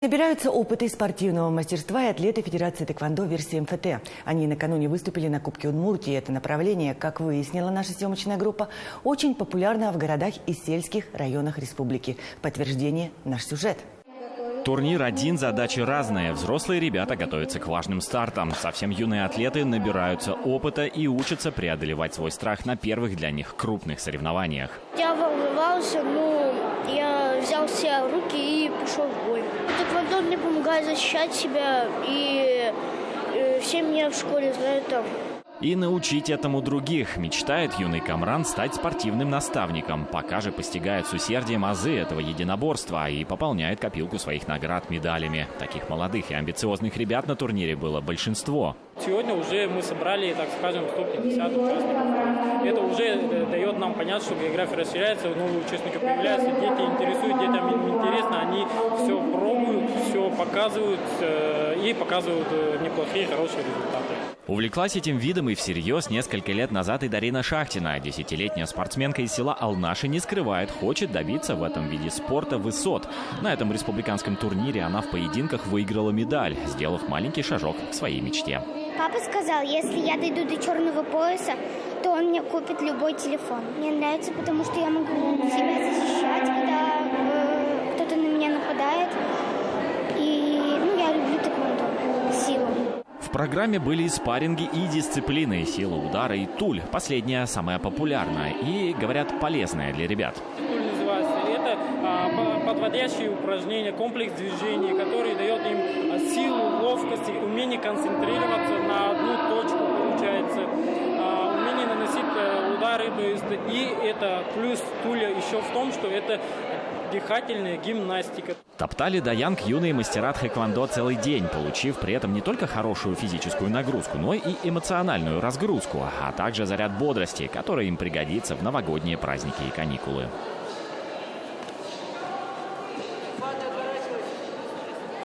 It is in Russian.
Набираются опыта и спортивного мастерства и атлеты Федерации тэквондо версии МФТ. Они накануне выступили на Кубке Удмуртии. Это направление, как выяснила наша съемочная группа, очень популярно в городах и сельских районах республики. В подтверждение наш сюжет. Турнир один, задачи разные. Взрослые ребята готовятся к важным стартам. Совсем юные атлеты набираются опыта и учатся преодолевать свой страх на первых для них крупных соревнованиях. Я волновался, но я взял себя в руки и пошел в бой. Тэквондо мне помогает защищать себя, и все меня в школе знают там. И научить этому других. Мечтает юный Камран стать спортивным наставником. Пока же постигает с усердием азы этого единоборства и пополняет копилку своих наград медалями. Таких молодых и амбициозных ребят на турнире было большинство. Сегодня уже мы собрали, так скажем, 150 участников. Это уже дает нам понять, что география расширяется, новые участники появляются, дети интересуют, детям интересно, они все пробуют, все показывают и показывают неплохие, хорошие результаты. Увлеклась этим видом и всерьез несколько лет назад и Дарина Шахтина. Десятилетняя спортсменка из села Алнаши не скрывает, хочет добиться в этом виде спорта высот. На этом республиканском турнире она в поединках выиграла медаль, сделав маленький шажок к своей мечте. Папа сказал, если я дойду до черного пояса, то он мне купит любой телефон. Мне нравится, потому что я могу себя защищать, когда кто-то на меня нападает. И я люблю тэквондо, силу. В программе были и спарринги, и дисциплины, сила удара и туль. Последняя самая популярная и, говорят, полезная для ребят. Туль называется. Это подводящие упражнения, комплекс движений, который дает им силу, ловкость, умение концентрироваться на одну точку, получается. Умение наносить удары. То есть, и это плюс туля еще в том, что это дыхательная гимнастика. Топтали до янг юные мастера тхэквондо целый день, получив при этом не только хорошую физическую нагрузку, но и эмоциональную разгрузку, а также заряд бодрости, который им пригодится в новогодние праздники и каникулы.